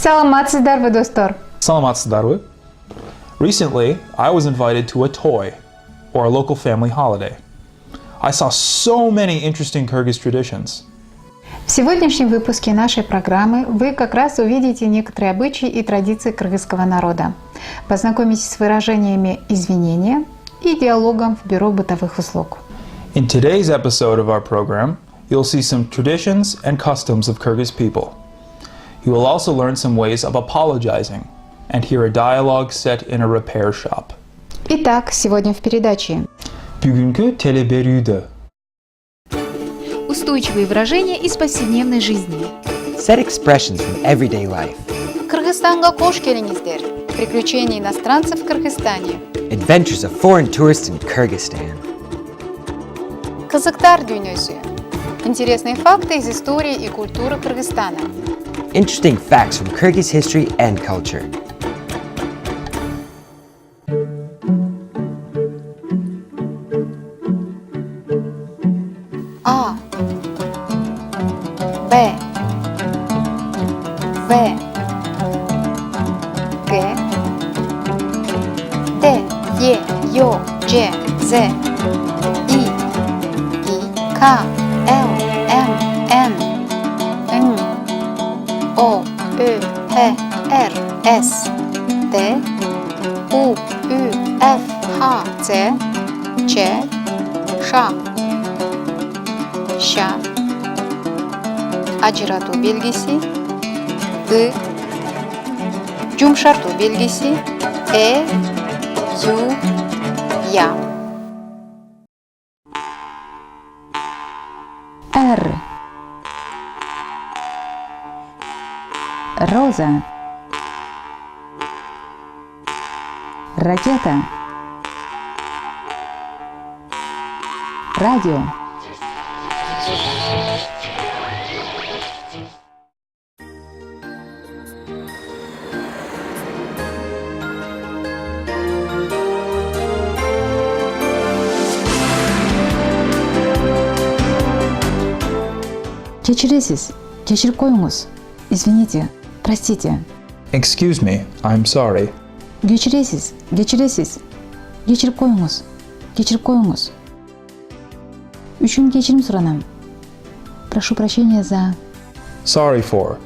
Саламатсыздарбы, достор? Salamatsudaru. Recently, I was invited to a toy, or a local family holiday. I saw so many interesting Kyrgyz traditions. В сегодняшнем выпуске нашей программы вы как раз увидите некоторые обычаи и традиции кыргызского народа. Познакомитесь с выражениями извинения и диалогом в бюро бытовых услуг. In today's episode of our program, you'll see some traditions and customs of Kyrgyz people. You will also learn some ways of apologizing and hear a dialogue set in a repair shop. Итак, сегодня в передаче Бүгүнкү телеберүүдө. устойчивые выражения из повседневной жизни. Set expressions from everyday life. Кыргызстанга кош келиңиздер. Приключения иностранцев в Кыргызстане. Adventures of foreign tourists in Kyrgyzstan. Кызыктар дүйнөсү. Интересные факты из истории и культуры Кыргызстана. Interesting facts from Kyrgyz history and culture. А, Б, В, Г, Д, Е, Ё, Ж, З, И, К, Л, М, Н, Н, О, Ö, П, Р, С, Т, У, Ü, F, Х, Ц, Ч, Ш, Ş, ajratу belgisi, I, yumşartу belgisi, E, Ю, Я. Р. Роза. Ракета. Радио. Кечиресиз, кечирип коюңуз. Извините, простите. Excuse me, I'm sorry. Кечиресиз, кечиресиз. Кечирип коюңуз. Кечирип коюңуз. Үчүн кечирим суранам. Прошу прощения за. Sorry for.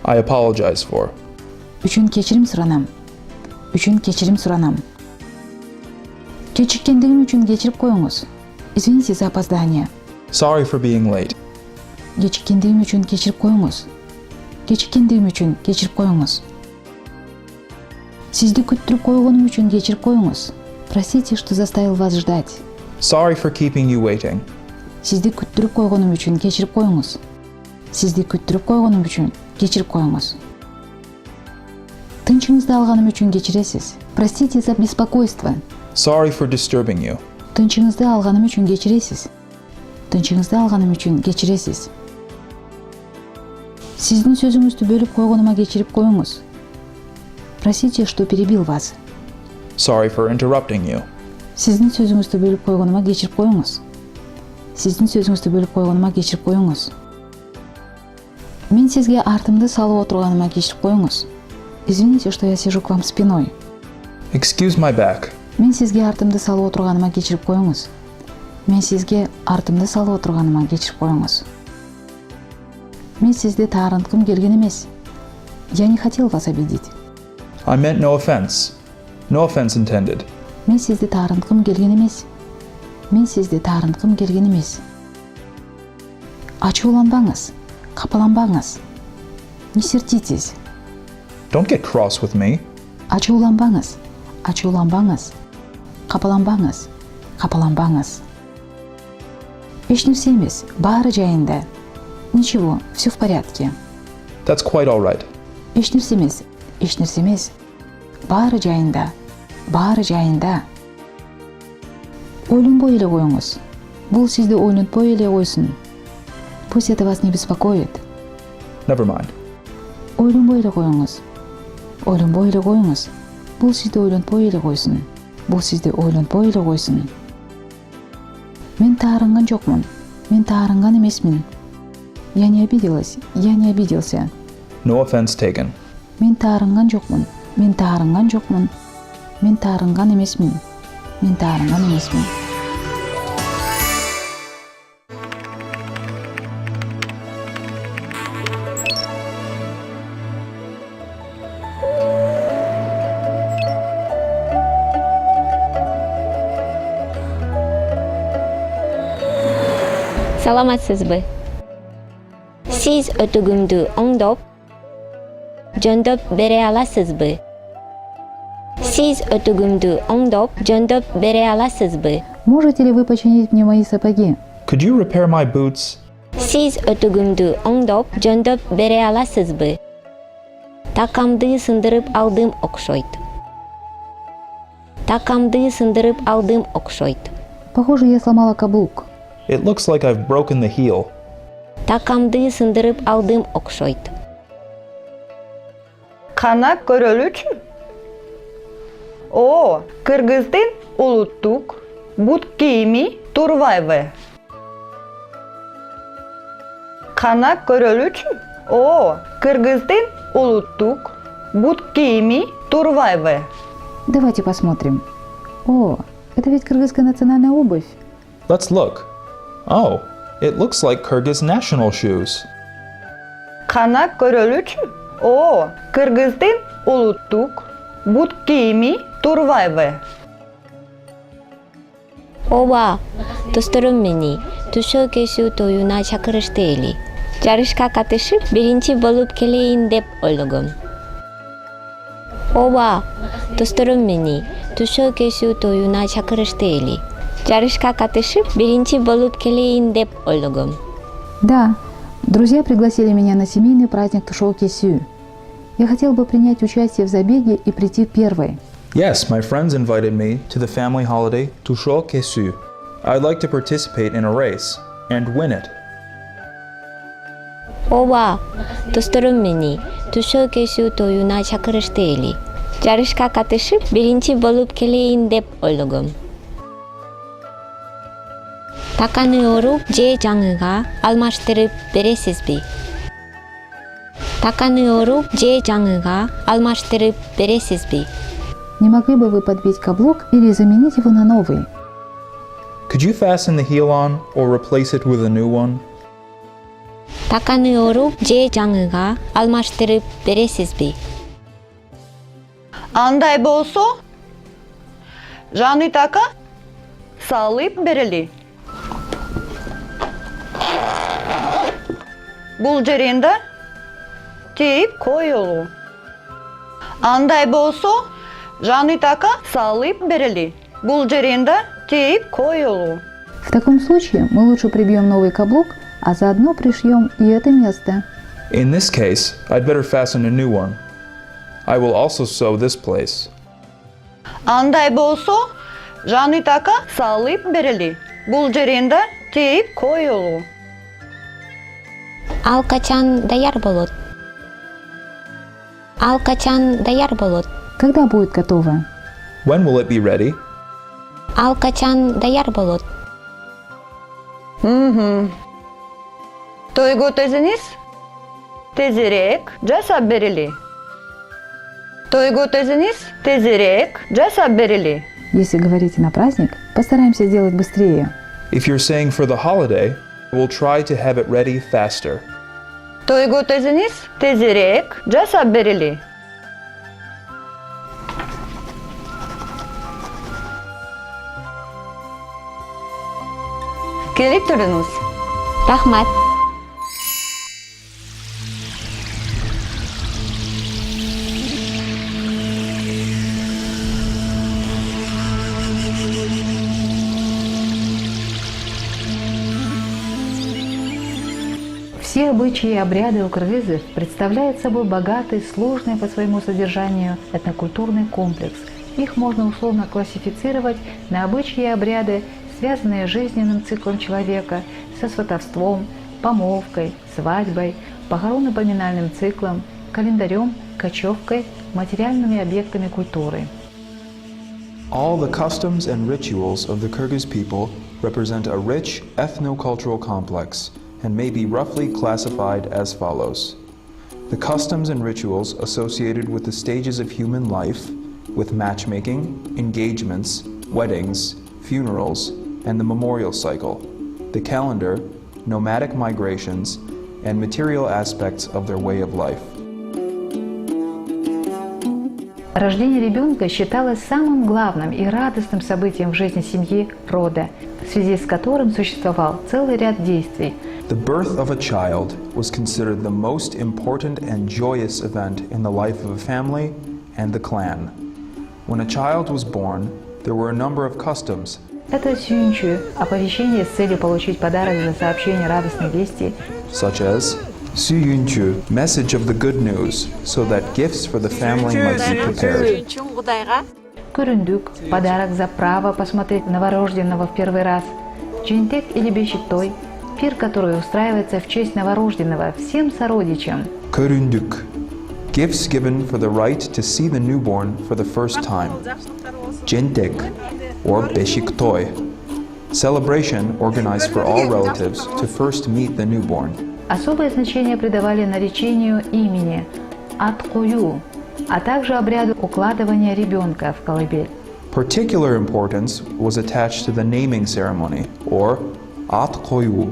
I apologize for. Үчүн кечирим суранам. Үчүн кечирим суранам. Кечиккендигим үчүн кечирип коюңуз. Извините за опоздание. Sorry for being late. Кечиккендигим үчүн кечирип коюңуз. Кечиккендигим үчүн кечирип коюңуз. Сизди күттүрүп койгонум үчүн кечирип коюңуз. Простите, что заставил вас ждать. Sorry for keeping you waiting. Сизди күттүрүп койгонум үчүн кечирип коюңуз. Сизди күттүрүп койгонум үчүн кечирип коюңуз. Тынчыңызды алганым үчүн кечиресиз. Простите за беспокойство. Sorry for disturbing you. Тынчыңызды алганым үчүн кечиресиз. Тынчыңызды алганым үчүн кечиресиз. Сиздин сөзүңүздү бөлүп койгонума кечирип коюңуз. Простите, что перебил вас. Sorry for interrupting you. Сиздин сөзүңүздү бөлүп койгонума кечирип коюңуз. Сиздин сөзүңүздү бөлүп койгонума кечирип коюңуз. Мен сизге артымды салып отурганыма кечирип коюңуз. Извините, что я сижу к вам спиной. Excuse my back. Мен сизге артымды салып отурганыма кечирип коюңуз. Мен сизге артымды салып отурганыма кечирип коюңуз. Мен сизди таарынткым келген эмес. Я не хотел вас обидеть. I meant no offense. No offense intended. Мен сизди таарынткым келген эмес. Мен сизди таарынткым келген эмес. Ачууланбаңыз, капаланбаңыз. Не сердитесь. Don't get cross with me. Ачууланбаңыз, ачууланбаңыз. Капаланбаңыз, капаланбаңыз. Эч нерсе эмес, баары жайында. Ничего, все в порядке. That's quite all right. Эч нерсе эмес, эч нерсе эмес. Баары жайында, баары жайында. Ойлонбой эле коюңуз. Бул сизди ойлонтпой эле койсун. Пусть это вас не беспокоит. Never mind. Ойлонбой эле коюңуз. Ойлонбой эле коюңуз. Бул сизди ойлонтпой эле койсун. Бул сизди ойлонтпой эле койсун. Мен таарынган жокмун. Мен таарынган эмесмин. Я не обиделась. Я не обиделся. No offense taken. Мен таарынган жокмун. Мен таарынган жокмун. Мен таарынган эмесмин. Мен таарынган эмесмин. Саламатсызбы? Сиз өтүгүмдү оңдоп, жөндөп бере аласызбы? Сиз өтүгүмдү оңдоп, жөндөп бере аласызбы? Можете ли вы починить мне мои сапоги? Could you repair my boots? Сиз өтүгүмдү оңдоп, жөндөп бере аласызбы? Такамды сындырып алдым окшойт. Такамды сындырып алдым окшойт. Похоже, я сломала каблук. It looks like I've broken the heel. Такамды сындырып алдым окшойт. Кана көрөлүчү? О, кыргыздын улуттук бут кийими турбайбы? Кана көрөлүчү? О, кыргыздын улуттук бут кийими турбайбы? Давайте посмотрим. О, это ведь кыргызская национальная обувь. Let's look. Oh, it looks like Kyrgyz national shoes. Кана көрөлүчү? О, кыргыздын улуттук бут кийими турбайбы? Ооба, досторум мени түшө кесүү тоюна чакырышты эли. Жарышка катышып, биринчи болуп келейин деп ойлогом. Ооба, досторум мени түшө кесүү тоюна чакырышты эли. Жарышка катышып, биринчи болуп келейин деп ойлогом. Да, друзья пригласили меня на семейный праздник Тушоу-Кесю. Я хотел бы принять участие в забеге и прийти первой. Yes, my friends invited me to the family holiday Tushol Kesu. I'd like to participate in a race and win it. Ооба, досторум мени түшө кесүү тоюна чакырышты эли. Жарышка катышып, биринчи болуп келейин деп ойлогом. Таканы оруп же жаңыга алмаштырып бересизби? Таканы оруп же жаңыга алмаштырып бересизби? Не могли бы вы подбить каблук или заменить его на новый? Could you fasten the heel on or replace it with a new one? Таканы оруп же жаңыга алмаштырып бересизби? Андай болсо, жаңы така салып берели. Бул жеринде тейип коелу. Андай болсо, жаңы така салып берели. Бул жеринде тейип коелу. В таком случае мы лучше прибьем новый каблук, а заодно пришьем и это место. In this case, I'd better fasten a new one. I will also sew this place. Андай болсо, жаңы така салып берели. Бул жеринде тейип коелу. Ал качан даяр болот? Ал качан даяр болот? Когда будет готово? When will it be ready? Ал качан даяр болот? Тойго тезиниз тезирээк жасап берели. Тойго тезиниз тезирээк жасап берели. Если говорите на праздник, постараемся сделать быстрее. If you're saying for the holiday, we'll try to have it ready faster. Тойго тезиниз тезирээк жасап берели. Келип туруңуз. Рахмат. Все обычаи и обряды у кыргызов представляют собой богатый, сложный по своему содержанию этнокультурный комплекс. Их можно условно классифицировать на обычаи и обряды, связанные с жизненным циклом человека, со сватовством, помолвкой, свадьбой, похоронно-поминальным циклом, календарем, кочевкой, материальными объектами культуры. All the customs and rituals of the Kyrgyz people represent a rich ethno-cultural complex and may be roughly classified as follows. The customs and rituals associated with the stages of human life, with matchmaking, engagements, weddings, funerals, and the memorial cycle, the calendar, nomadic migrations, and material aspects of their way of life. Рождение ребенка считалось самым главным и радостным событием в жизни семьи, рода, в связи с которым существовал целый ряд действий. The birth of a child was considered the most important and joyous event in the life of a family and the clan. When a child was born, there were a number of customs. Это сюнчу, оповещение с целью получить подарок за сообщение радостной вести, Such as Suyunchu, message of the good news, so that gifts for the family might be prepared. Көрүндүк, подарок за право посмотреть новорожденного в первый раз, Джинтек или Бешиктой, пир, который устраивается в честь новорожденного всем сородичам. Köründük, gifts given for the right to see the newborn for the first time. Jintek, or Beshiktoy, celebration organized for all relatives to first meet the newborn. Особое значение придавали наречению имени «Аткою», а также обряду укладывания ребенка в колыбель. Particular importance was attached to the naming ceremony, or Atkoyu,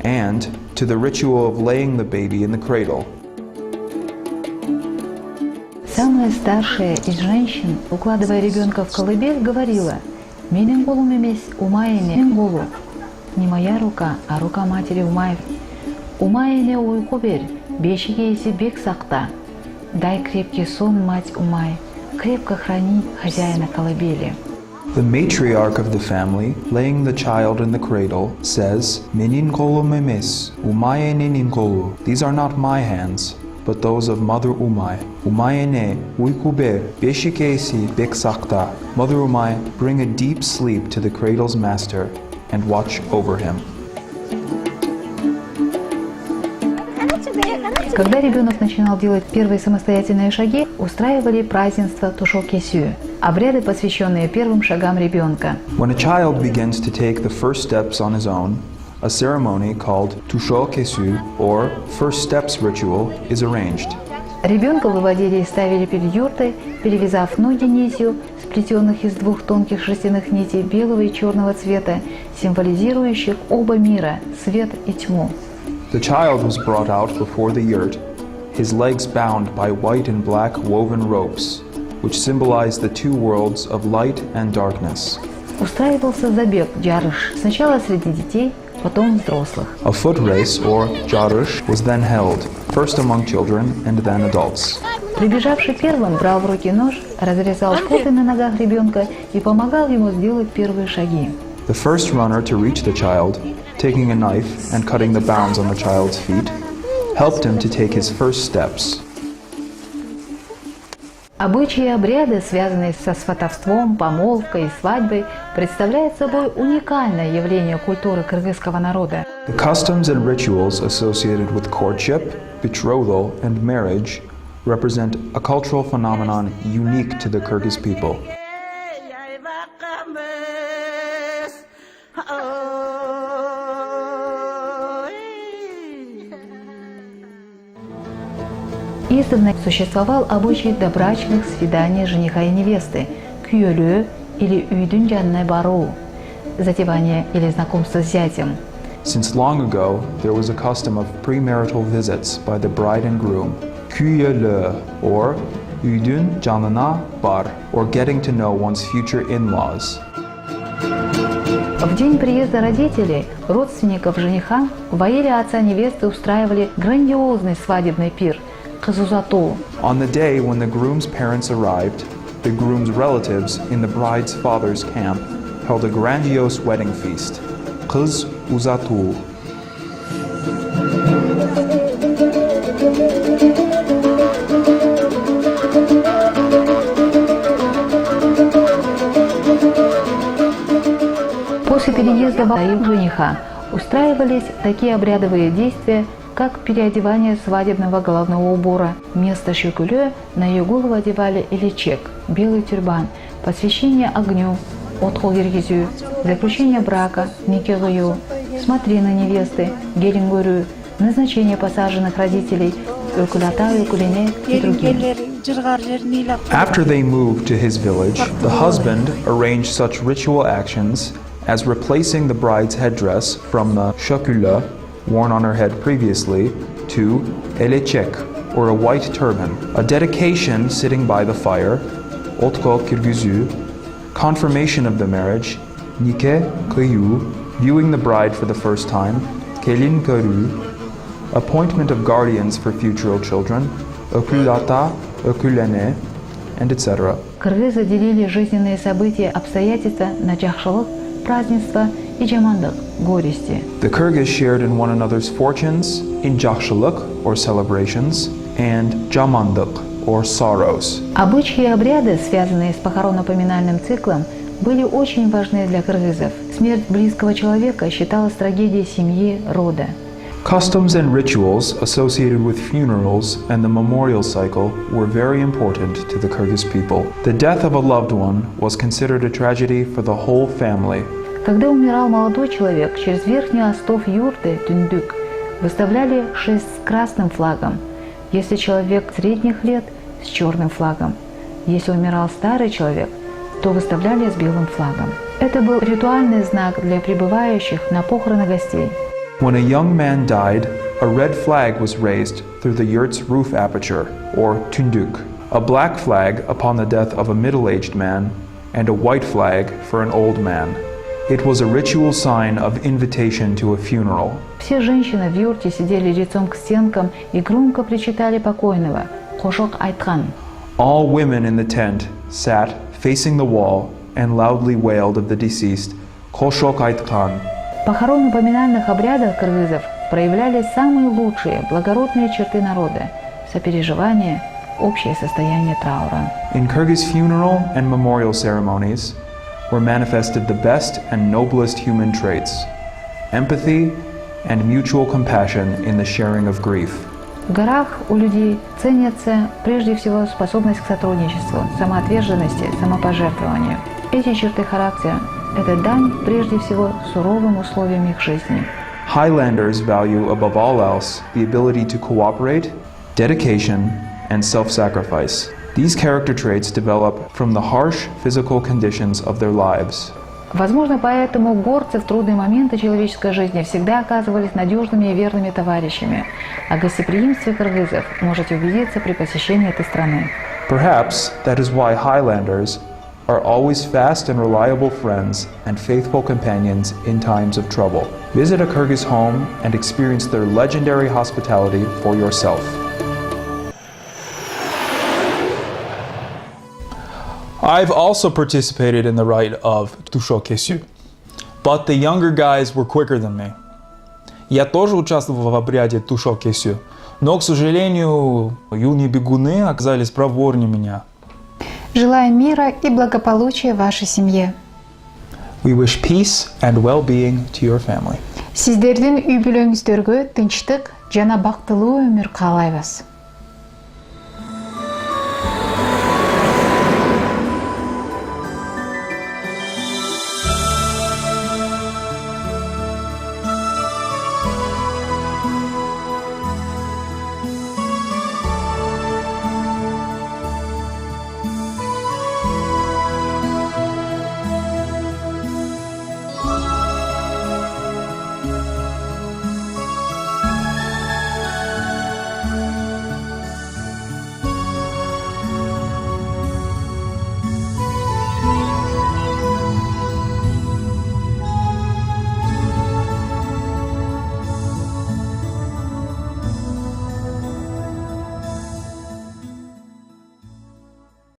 and to the ritual of laying the baby in the cradle. Самая старшая из женщин, укладывая ребенка в колыбель, говорила: «Менин голум эмес, умайне голу». Не моя рука, а рука матери Умаев. Умайне уйку берь, бешиге еси бек сакта. Дай крепкий сон, мать Умай, крепко храни хозяина колыбели. The matriarch of the family, laying the child in the cradle, says, Minin kolu memes, umaye ninin kolu. These are not my hands, but those of Mother Umay. Umaye ne, uikube, beshikesi beksakta. Mother Umay, bring a deep sleep to the cradle's master and watch over him. Когда ребенок начинал делать первые самостоятельные шаги, устраивали празднество Тушокесю, обряды, посвященные первым шагам ребенка. When a child begins to take the first steps on his own, a ceremony called Tushokesu, or First Steps Ritual, is arranged. Ребенка выводили и ставили перед юртой, перевязав ноги нитью, сплетенных из двух тонких шерстяных нитей белого и черного цвета, символизирующих оба мира – свет и тьму. The child was brought out before the yurt, his legs bound by white and black woven ropes, which symbolize the two worlds of light and darkness. Устраивался забег джарыш, сначала среди детей, потом взрослых. A foot race, or jarish, was then held, first among children and then adults. Прибежавший первым брал в руки нож, разрезал путы на ногах ребенка и помогал ему сделать первые шаги. The first runner to reach the child, taking a knife and cutting the bounds on the child's feet, helped him to take his first steps. Обычаи и обряды, связанные со сватовством, помолвкой и свадьбой, представляют собой уникальное явление культуры кыргызского народа. The customs and rituals associated with courtship, betrothal, and marriage represent a cultural phenomenon unique to the Kyrgyz people. Издавна существовал обычай добрачных свиданий жениха и невесты, күйөлүү или үйдүн жанына баруу, затевание или знакомство с зятем. Since long ago, there was a custom of premarital visits by the bride and groom, kүйөлүү, or үйдүн жанына бар, or getting to know one's future in-laws. В день приезда родителей, родственников жениха, в аиле отца невесты устраивали грандиозный свадебный пир – кызузату. On the day when the groom's parents arrived, the groom's relatives in the bride's father's camp held a grandiose wedding feast, Kız Uzatu. После переезда в аил жениха устраивались такие обрядовые действия, как переодевание свадебного головного убора. Вместо шюкулё на ее голову одевали иличек, белый тюрбан, посвящение огню, KYRGYZ, заключение брака, никелую, смотрины невесты, гелингурю, назначение посаженных родителей, өкүл ата, өкүл эне и другие. After they moved to his village, the husband arranged such ritual actions as replacing the bride's headdress from the şakula, worn on her head previously, to elechek, or a white turban, a dedication sitting by the fire, KYRGYZ, confirmation of the marriage, KYRGYZ, viewing the bride for the first time, KYRGYZ, appointment of guardians for future children, ökülata, ökülene, and etc. Кыргызы делили жизненные события, обстоятельства на жакшылык, празднества и жамандык, горести. The Kyrgyz shared in one another's fortunes, in jakshılık, or celebrations, and jamandık, or sorrows. Обычаи и обряды, связанные с похоронно-поминальным циклом, были очень важны для кыргызов. Смерть близкого человека считалась трагедией семьи, рода. Customs and rituals associated with funerals and the memorial cycle were very important to the Kyrgyz people. The death of a loved one was considered a tragedy for the whole family. Когда умирал молодой человек, через верхний остов юрты, тюндюк, выставляли шест с красным флагом. Если человек средних лет, с черным флагом. Если умирал старый человек, то выставляли с белым флагом. Это был ритуальный знак для прибывающих на похороны гостей. When a young man died, a red flag was raised through the yurt's roof aperture, or tündük, a black flag upon the death of a middle-aged man, and a white flag for an old man. It was a ritual sign of invitation to a funeral. Все женщины в юрте сидели лицом к стенкам и громко причитали покойного. Кошок айткан. All women in the tent sat facing the wall and loudly wailed of the deceased, Koshok Aitkhan. В похоронно-поминальных обрядах кыргызов проявлялись самые лучшие, благородные черты народа – сопереживание, общее состояние траура. In Kyrgyz funeral and memorial ceremonies were manifested the best and noblest human traits, empathy and mutual compassion in the sharing of grief. В горах у людей ценятся прежде всего способность к сотрудничеству, самоотверженности, самопожертвованию. Эти черты характера – это дань прежде всего суровым условиям их жизни. Highlanders value above all else the ability to cooperate, dedication, and self-sacrifice. These character traits develop from the harsh physical conditions of their lives. Возможно, поэтому горцы в трудные моменты человеческой жизни всегда оказывались надежными и верными товарищами. О гостеприимстве кыргызов можете убедиться при посещении этой страны. Perhaps that is why Highlanders are always fast and reliable friends and faithful companions in times of trouble. Visit a Kyrgyz home and experience their legendary hospitality for yourself. I've also participated in the rite of KYRGYZ, but the younger guys were quicker than me. Я тоже участвовал в обряде KYRGYZ, но, к сожалению, юные бегуны оказались проворнее меня. Желаем мира и благополучия вашей семье. We wish peace and well-being to your family. Сиздердин үй бүлөңүздөргө тынчтык жана бактылуу өмүр каалайбыз.